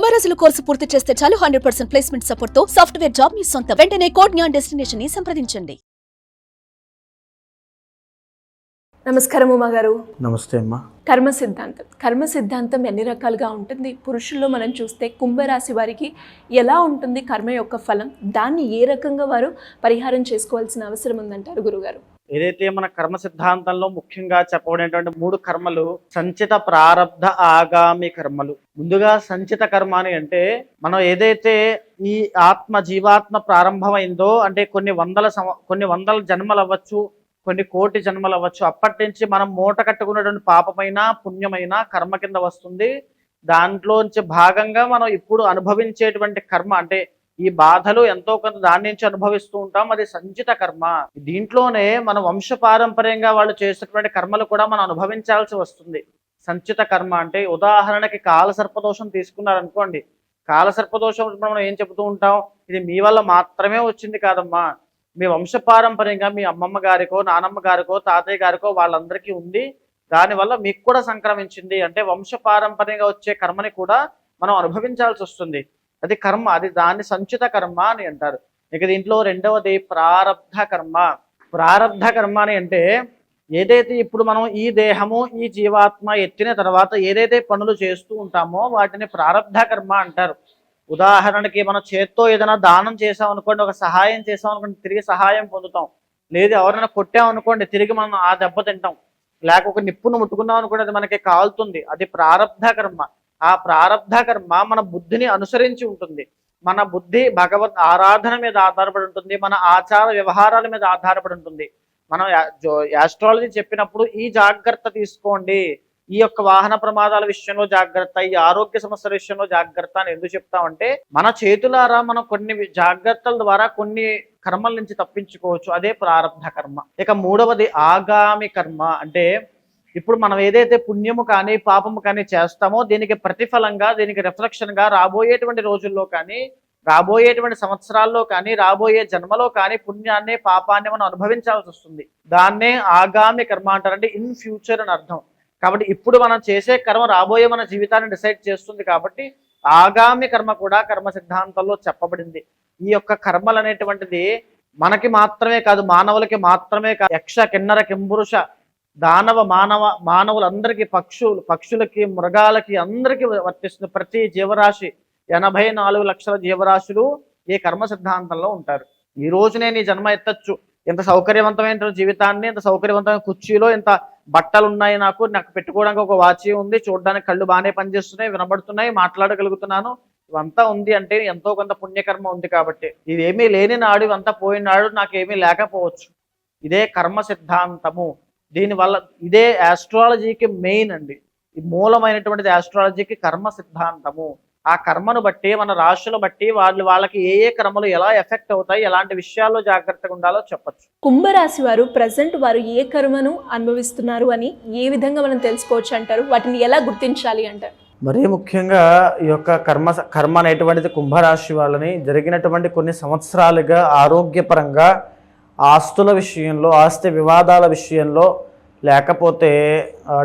కుంభరాశుల course పూర్తి చేస్తే చాలు 100% ప్లేస్మెంట్ సపోర్ట్ తో సాఫ్ట్వేర్ జాబ్ మీ సొంతం. వెంటనే కోడ్ జ్ఞాన్ డెస్టినేషన్ ని సంప్రదించండి. నమస్కారం ఉమా గారు. నమస్తే అమ్మా. కర్మ సిద్ధాంతం ఎన్ని రకాలుగా ఉంటుంది? పురుషుల్లో మనం చూస్తే కుంభరాశి వారికి ఎలా ఉంటుంది కర్మ యొక్క ఫలం, దాన్ని ఏ రకంగా వారు పరిహారం చేసుకోవాల్సిన అవసరం ఉందంటారు గురుగారు? ఏదైతే మన కర్మ సిద్ధాంతంలో ముఖ్యంగా చెప్పబడినటువంటి 3 కర్మలు సంచిత, ప్రారబ్ధ, ఆగామి కర్మలు. ముందుగా సంచిత కర్మ అని అంటే మనం ఏదైతే ఈ జీవాత్మ ప్రారంభమైందో అంటే కొన్ని వందల జన్మలు అవ్వచ్చు, కొన్ని కోటి జన్మలు అవ్వచ్చు, అప్పటి నుంచి మనం మూట కట్టుకున్నటువంటి పాపమైన పుణ్యమైన కర్మ కింద వస్తుంది. దాంట్లోంచి భాగంగా మనం ఇప్పుడు అనుభవించేటువంటి కర్మ అంటే ఈ బాధలు ఎంతో కొంత దాని నుంచి అనుభవిస్తూ ఉంటాం, అది సంచిత కర్మ. దీంట్లోనే మన వంశపారంపర్యంగా వాళ్ళు చేసేటువంటి కర్మలు కూడా మనం అనుభవించాల్సి వస్తుంది. సంచిత కర్మ అంటే ఉదాహరణకి కాలసర్పదోషం తీసుకున్నారనుకోండి. కాలసర్పదోషం మనం ఏం చెబుతూ ఉంటాం, ఇది మీ వల్ల మాత్రమే వచ్చింది కాదమ్మా, మీ వంశపారంపర్యంగా మీ అమ్మమ్మ గారికో నానమ్మ గారికో తాతయ్య గారికో వాళ్ళందరికీ ఉంది, దానివల్ల మీకు కూడా సంక్రమించింది అంటే వంశపారంపర్యంగా వచ్చే కర్మని కూడా మనం అనుభవించాల్సి వస్తుంది. అది కర్మ, అది దాన్ని సంచిత కర్మ అని అంటారు. ఇక దీంట్లో రెండవది ప్రారబ్ధ కర్మ. ప్రారబ్ధ కర్మ అని అంటే ఏదైతే ఇప్పుడు మనం ఈ దేహము ఈ జీవాత్మ ఎత్తిన తర్వాత ఏదైతే పనులు చేస్తూ ఉంటామో వాటిని ప్రారబ్ధ కర్మ అంటారు. ఉదాహరణకి మనం చేత్తో ఏదైనా దానం చేసాం అనుకోండి, ఒక సహాయం చేసాం అనుకోండి, తిరిగి సహాయం పొందుతాం. లేదు ఎవరైనా కొట్టాం అనుకోండి, తిరిగి మనం ఆ దెబ్బ తింటాం. లేక ఒక నిప్పును ముట్టుకున్నాం అనుకోండి, అది మనకి కాలుతుంది. అది ప్రారబ్ధ కర్మ. ఆ ప్రారబ్ధ కర్మ మన బుద్ధిని అనుసరించి ఉంటుంది. మన బుద్ధి భగవద్ ఆరాధన మీద ఆధారపడి ఉంటుంది, మన ఆచార వ్యవహారాల మీద ఆధారపడి ఉంటుంది. మనం యాస్ట్రాలజీ చెప్పినప్పుడు ఈ జాగ్రత్త తీసుకోండి, ఈ యొక్క వాహన ప్రమాదాల విషయంలో జాగ్రత్త, ఈ ఆరోగ్య సమస్యల విషయంలో జాగ్రత్త అని ఎందుకు చెప్తామంటే మన చేతులారా మనం కొన్ని జాగ్రత్తల ద్వారా కొన్ని కర్మల నుంచి తప్పించుకోవచ్చు. అదే ప్రారబ్ధ కర్మ. ఇక మూడవది ఆగామి కర్మ. అంటే ఇప్పుడు మనం ఏదైతే పుణ్యము కానీ పాపము కానీ చేస్తామో దీనికి ప్రతిఫలంగా, దీనికి రిఫ్లెక్షన్గా రాబోయేటువంటి రోజుల్లో కానీ రాబోయేటువంటి సంవత్సరాల్లో కానీ రాబోయే జన్మలో కానీ పుణ్యాన్ని పాపాన్ని మనం అనుభవించాల్సి వస్తుంది. దాన్నే ఆగామి కర్మ అంటారు, అంటే ఇన్ ఫ్యూచర్ అని అర్థం. కాబట్టి ఇప్పుడు మనం చేసే కర్మ రాబోయే మన జీవితాన్ని డిసైడ్ చేస్తుంది. కాబట్టి ఆగామి కర్మ కూడా కర్మ సిద్ధాంతంలో చెప్పబడింది. ఈ యొక్క కర్మలు అనేటువంటిది మనకి మాత్రమే కాదు, మానవులకి మాత్రమే కాదు, యక్ష కిన్నర కింపురుష దానవ మానవులందరికీ, పక్షులకి మృగాలకి అందరికీ వర్తిస్తుంది. ప్రతి జీవరాశి 84 లక్షల జీవరాశులు ఈ కర్మ సిద్ధాంతంలో ఉంటారు. ఈ రోజు నేను ఈ జన్మ ఎత్తచ్చు, ఇంత సౌకర్యవంతమైన జీవితాన్ని, ఇంత సౌకర్యవంతమైన కుర్చీలో ఇంత బట్టలు ఉన్నాయి, నాకు పెట్టుకోవడానికి ఒక వాచి ఉంది, చూడడానికి కళ్ళు బాగానే పనిచేస్తున్నాయి, వినబడుతున్నాయి, మాట్లాడగలుగుతున్నాను, ఇవంతా ఉంది అంటే ఎంతో కొంత పుణ్యకర్మ ఉంది. కాబట్టి ఇవేమీ లేని నాడు, ఇవంతా పోయిన నాడు నాకేమీ లేకపోవచ్చు. ఇదే కర్మ సిద్ధాంతము. దీనివల్ల ఇదే ఆస్ట్రాలజీకి మెయిన్ అండి. ఈ మూలమైనటువంటిది ఆస్ట్రాలజీకి కర్మ సిద్ధాంతము. ఆ కర్మను బట్టి మన రాశులు బట్టి వాళ్ళకి ఏ కర్మలు ఎలా ఎఫెక్ట్ అవుతాయి, ఎలాంటి విషయాల్లో జాగ్రత్తగా ఉండాలో చెప్పచ్చు. కుంభరాశి వారు ప్రజెంట్ వారు ఏ కర్మను అనుభవిస్తున్నారు అని ఏ విధంగా మనం తెలుసుకోవచ్చు అంటారు? వాటిని ఎలా గుర్తించాలి అంటారు? మరీ ముఖ్యంగా ఈ యొక్క కర్మ అనేటువంటిది కుంభరాశి వాళ్ళని జరిగినటువంటి కొన్ని సంవత్సరాలుగా ఆరోగ్యపరంగా, ఆస్తుల విషయంలో, ఆస్తి వివాదాల విషయంలో, లేకపోతే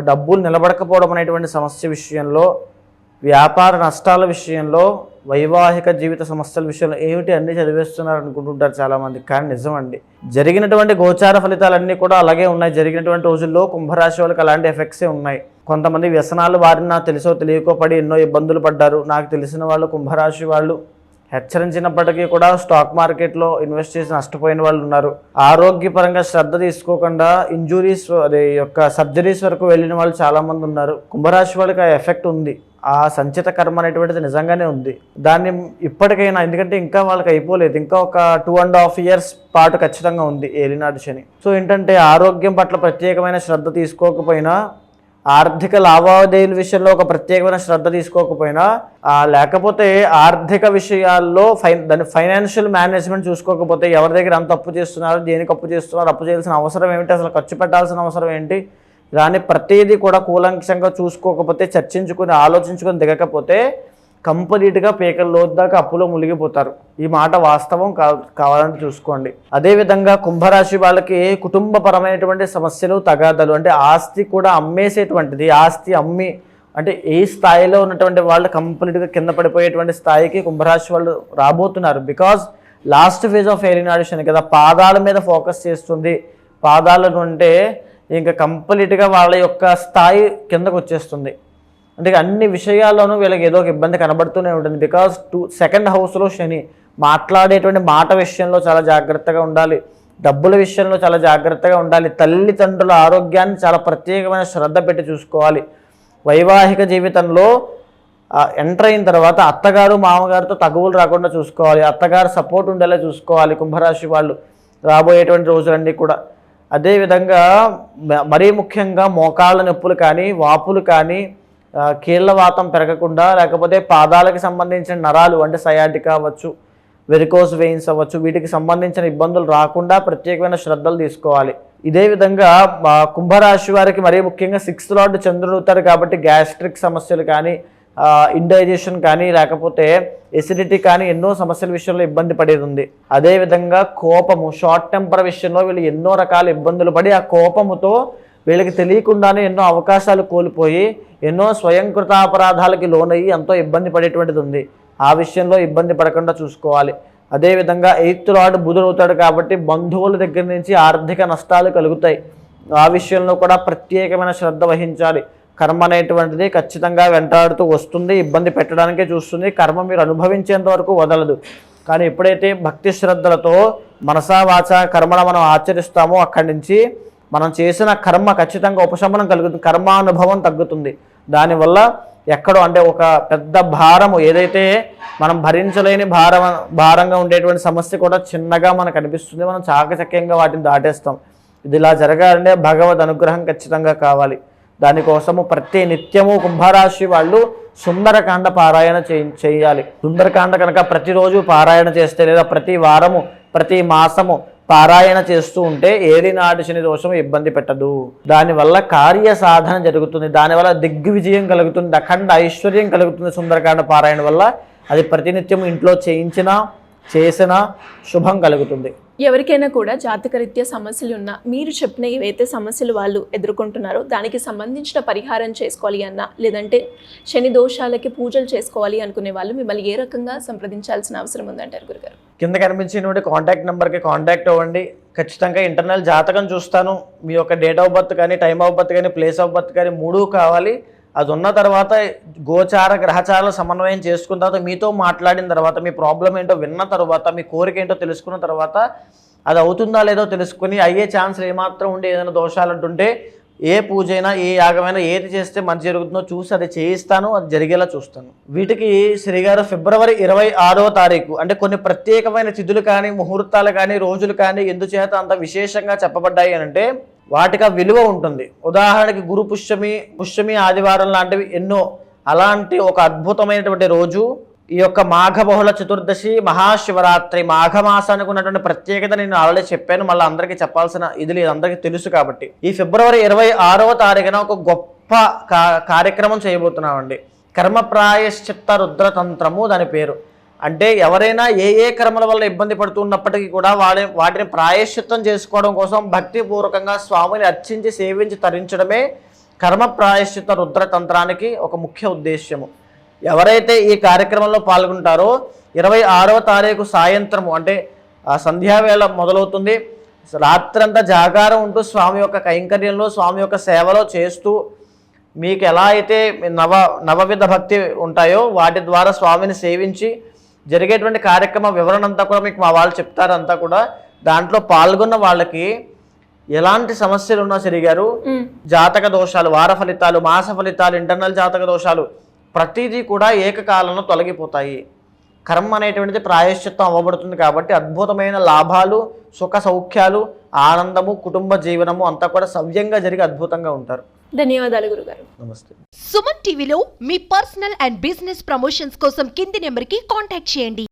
డబ్బులు నిలబడకపోవడం అనేటువంటి సమస్య విషయంలో, వ్యాపార నష్టాల విషయంలో, వైవాహిక జీవిత సమస్యల విషయంలో ఏమిటి అన్నీ చదివేస్తున్నారు అనుకుంటుంటారు చాలామంది. కానీ నిజమండి, జరిగినటువంటి గోచార ఫలితాలన్నీ కూడా అలాగే ఉన్నాయి. జరిగినటువంటి రోజుల్లో కుంభరాశి వాళ్ళకి అలాంటి ఎఫెక్ట్సే ఉన్నాయి. కొంతమంది వ్యసనాలు వారిన తెలుసో తెలియకో పడి ఎన్నో ఇబ్బందులు పడ్డారు. నాకు తెలిసిన వాళ్ళు కుంభరాశి వాళ్ళు హెచ్చరించినప్పటికీ కూడా స్టాక్ మార్కెట్లో ఇన్వెస్ట్ చేసి నష్టపోయిన వాళ్ళు ఉన్నారు. ఆరోగ్యపరంగా శ్రద్ధ తీసుకోకుండా ఇంజురీస్, అదే యొక్క సర్జరీస్ వరకు వెళ్ళిన వాళ్ళు చాలామంది ఉన్నారు. కుంభరాశి వాళ్ళకి ఆ ఎఫెక్ట్ ఉంది. ఆ సంచిత కర్మ అనేటువంటిది నిజంగానే ఉంది. దాన్ని ఇప్పటికైనా, ఎందుకంటే ఇంకా వాళ్ళకి అయిపోలేదు, ఇంకా ఒక 2.5 years పాటు ఖచ్చితంగా ఉంది ఏలినాడు శని. సో ఏంటంటే ఆరోగ్యం పట్ల ప్రత్యేకమైన శ్రద్ధ తీసుకోకపోయినా, ఆర్థిక లావాదేవీల విషయంలో ఒక ప్రత్యేకమైన శ్రద్ధ తీసుకోకపోయినా, లేకపోతే ఆర్థిక విషయాల్లో దాని ఫైనాన్షియల్ మేనేజ్మెంట్ చూసుకోకపోతే, ఎవరి దగ్గర ఎంత అప్పు చేస్తున్నారు, దేనికి అప్పు చేస్తున్నారు, అప్పు చేయాల్సిన అవసరం ఏమిటి, అసలు ఖర్చు పెట్టాల్సిన అవసరం ఏంటి, దాన్ని ప్రతిదీ కూడా కూలంకషంగా చూసుకోకపోతే, చర్చించుకుని ఆలోచించుకొని దిగకపోతే కంప్లీట్గా పీకల లోతు దాకా అప్పులో మునిగిపోతారు. ఈ మాట వాస్తవం కావాలని చూసుకోండి. అదేవిధంగా కుంభరాశి వాళ్ళకి కుటుంబపరమైనటువంటి సమస్యలు, తగాదాలు, అంటే ఆస్తి కూడా అమ్మేసేటువంటిది, ఆస్తి అమ్మి అంటే ఈ స్థాయిలో ఉన్నటువంటి వాళ్ళు కంప్లీట్గా కింద పడిపోయేటువంటి స్థాయికి కుంభరాశి వాళ్ళు రాబోతున్నారు. బికాజ్ లాస్ట్ ఫేజ్ ఆఫ్ ఏలినాడు శని కదా, పాదాల మీద ఫోకస్ చేస్తుంది. పాదాలను అంటే ఇంకా కంప్లీట్గా వాళ్ళ యొక్క స్థాయి కిందకు వచ్చేస్తుంది. అంటే అన్ని విషయాల్లోనూ వీళ్ళకి ఏదో ఒక ఇబ్బంది కనబడుతూనే ఉంటుంది. బికాజ్ సెకండ్ హౌస్లో శని, మాట్లాడేటువంటి మాట విషయంలో చాలా జాగ్రత్తగా ఉండాలి, డబ్బుల విషయంలో చాలా జాగ్రత్తగా ఉండాలి, తల్లిదండ్రుల ఆరోగ్యాన్ని చాలా ప్రత్యేకమైన శ్రద్ధ పెట్టి చూసుకోవాలి. వైవాహిక జీవితంలో ఎంటర్ అయిన తర్వాత అత్తగారు మామగారితో తగువులు రాకుండా చూసుకోవాలి, అత్తగారు సపోర్ట్ ఉండేలా చూసుకోవాలి కుంభరాశి వాళ్ళు రాబోయేటువంటి రోజులన్నీ కూడా. అదేవిధంగా మరీ ముఖ్యంగా మోకాళ్ళ నొప్పులు కానీ, వాపులు కానీ, కీళ్ళ వాతం పెరగకుండా, లేకపోతే పాదాలకు సంబంధించిన నరాలు అంటే సయాటికా అవ్వచ్చు, వెరికోస్ వెయిన్స్ అవ్వచ్చు, వీటికి సంబంధించిన ఇబ్బందులు రాకుండా ప్రత్యేకమైన శ్రద్ధలు తీసుకోవాలి. ఇదే విధంగా కుంభరాశి వారికి మరీ ముఖ్యంగా 6th లార్డ్ చంద్రుడు అవుతాడు కాబట్టి గ్యాస్ట్రిక్ సమస్యలు కానీ, ఇండైజెషన్ కానీ, లేకపోతే ఎసిడిటీ కానీ ఎన్నో సమస్యల విషయంలో ఇబ్బంది పడేది ఉంది. అదేవిధంగా కోపము, షార్ట్ టెంపర్ విషయంలో వీళ్ళు ఎన్నో రకాల ఇబ్బందులు పడి ఆ కోపముతో వీళ్ళకి తెలియకుండానే ఎన్నో అవకాశాలు కోల్పోయి ఎన్నో స్వయంకృతాపరాధాలకి లోనయ్యి ఎంతో ఇబ్బంది పడేటువంటిది ఉంది. ఆ విషయంలో ఇబ్బంది పడకుండా చూసుకోవాలి. అదేవిధంగా 8th లార్డ్ బుధుడు అవుతాడు కాబట్టి బంధువుల దగ్గర నుంచి ఆర్థిక నష్టాలు కలుగుతాయి. ఆ విషయంలో కూడా ప్రత్యేకమైన శ్రద్ధ వహించాలి. కర్మ అనేటువంటిది ఖచ్చితంగా వెంటాడుతూ వస్తుంది, ఇబ్బంది పెట్టడానికే చూస్తుంది. కర్మ మీరు అనుభవించేంత వరకు వదలదు. కానీ ఎప్పుడైతే భక్తి శ్రద్ధలతో మనసా వాచ కర్మను మనం ఆచరిస్తామో అక్కడి నుంచి మనం చేసిన కర్మ ఖచ్చితంగా ఉపశమనం కలుగుతుంది, కర్మానుభవం తగ్గుతుంది. దానివల్ల ఎక్కడో అంటే ఒక పెద్ద భారము ఏదైతే మనం భరించలేని భారంగా ఉండేటువంటి సమస్య కూడా చిన్నగా మనకు అనిపిస్తుంది. మనం చాకచక్యంగా వాటిని దాటేస్తాం. ఇది ఇలా జరగాలంటే భగవద్ అనుగ్రహం ఖచ్చితంగా కావాలి. దానికోసము ప్రతి నిత్యము కుంభరాశి వాళ్ళు సుందరకాండ పారాయణ చేయాలి. సుందరకాండ కనుక ప్రతిరోజు పారాయణ చేస్తే, లేదా ప్రతి వారము ప్రతి మాసము పారాయణ చేస్తూ ఉంటే ఏలినాటి శని దోషం ఇబ్బంది పెట్టదు. దానివల్ల కార్య సాధన జరుగుతుంది, దానివల్ల దిగ్విజయం కలుగుతుంది, అఖండ ఐశ్వర్యం కలుగుతుంది. సుందరకాండ పారాయణ వల్ల అది ప్రతినిత్యం ఇంట్లో చేసిన శుభం కలుగుతుంది. ఎవరికైనా కూడా జాతకరీత్యా సమస్యలు ఉన్నా, మీరు చెప్పిన ఏవైతే సమస్యలు వాళ్ళు ఎదుర్కొంటున్నారో దానికి సంబంధించిన పరిహారం చేసుకోవాలి అన్నా, లేదంటే శని దోషాలకి పూజలు చేసుకోవాలి అనుకునే వాళ్ళు మిమ్మల్ని ఏ రకంగా సంప్రదించాల్సిన అవసరం ఉందంటారు గురుగారు? కింద కనిపించినటువంటి కాంటాక్ట్ నెంబర్కి కాంటాక్ట్ అవ్వండి. ఖచ్చితంగా ఇంటర్నల్ జాతకం చూస్తాను. మీ యొక్క డేట్ ఆఫ్ బర్త్ కానీ, టైమ్ ఆఫ్ బర్త్ కానీ, ప్లేస్ ఆఫ్ బర్త్ కానీ 3 కావాలి. అది ఉన్న తర్వాత గోచార గ్రహచారాల సమన్వయం చేసుకున్న తర్వాత, మీతో మాట్లాడిన తర్వాత, మీ ప్రాబ్లం ఏంటో విన్న తర్వాత, మీ కోరిక ఏంటో తెలుసుకున్న తర్వాత అది అవుతుందా లేదో తెలుసుకుని అయ్యే ఛాన్సులు ఏమాత్రం ఉండి ఏదైనా దోషాలు అంటుంటే ఏ పూజ అయినా, ఏ యాగమైనా, ఏది చేస్తే మంచి జరుగుతుందో చూసి అది చేయిస్తాను, అది జరిగేలా చూస్తాను. వీటికి శ్రీగారు ఫిబ్రవరి 26వ తారీఖు అంటే కొన్ని ప్రత్యేకమైన తిథులు కానీ, ముహూర్తాలు కానీ, రోజులు కానీ ఎందుచేత అంత విశేషంగా చెప్పబడ్డాయి అని అంటే వాటికి ఆ విలువ ఉంటుంది. ఉదాహరణకి గురు పుష్యమి ఆదివారం లాంటివి ఎన్నో. అలాంటి ఒక అద్భుతమైనటువంటి రోజు ఈ యొక్క మాఘ బహుళ చతుర్దశి మహాశివరాత్రి, మాఘమాసానికి ఉన్నటువంటి ప్రత్యేకత నేను ఆల్రెడీ చెప్పాను, మళ్ళీ అందరికీ చెప్పాల్సిన ఇది లేదు, అందరికీ తెలుసు. కాబట్టి ఈ ఫిబ్రవరి 26వ తారీఖున ఒక గొప్ప కార్యక్రమం చేయబోతున్నామండి. కర్మ ప్రాయశ్చిత్త రుద్రతంత్రము దాని పేరు. అంటే ఎవరైనా ఏ కర్మల వల్ల ఇబ్బంది పడుతున్నప్పటికీ కూడా వాటిని ప్రాయశ్చిత్తం చేసుకోవడం కోసం భక్తిపూర్వకంగా స్వామిని అర్చించి సేవించి తరించడమే కర్మ ప్రాయశ్చిత్త రుద్రతంత్రానికి ఒక ముఖ్య ఉద్దేశ్యము. ఎవరైతే ఈ కార్యక్రమంలో పాల్గొంటారో 26వ తారీఖు సాయంత్రము అంటే ఆ సంధ్యావేళ మొదలవుతుంది. రాత్రంతా జాగారం ఉంటూ స్వామి యొక్క కైంకర్యంలో, స్వామి యొక్క సేవలో చేస్తూ మీకు ఎలా అయితే నవవిధ భక్తి ఉంటాయో వాటి ద్వారా స్వామిని సేవించి జరిగేటువంటి కార్యక్రమ వివరణ అంతా కూడా మీకు మా వాళ్ళు చెప్తారంతా కూడా. దాంట్లో పాల్గొన్న వాళ్ళకి ఎలాంటి సమస్యలు ఉన్నా సరిగారు, జాతక దోషాలు, వార ఫలితాలు, మాస ఫలితాలు, ఇంటర్నల్ జాతక దోషాలు ప్రతిదీ కూడా ఏకకాలంలో తొలగిపోతాయి. కర్మ అనేటువంటిది ప్రాయశ్చిత్తం అవ్వబడుతుంది కాబట్టి అద్భుతమైన లాభాలు, సుఖ సౌఖ్యాలు, ఆనందము, కుటుంబ జీవనము అంతా కూడా సవ్యంగా జరిగి అద్భుతంగా ఉంటారు. ధన్యవాదాలు గురుగారు. నమస్తే. సుమన్ టీవీలో మీ పర్సనల్ అండ్ బిజినెస్ ప్రమోషన్స్ కోసం కింది నెంబర్కి కాంటాక్ట్ చేయండి.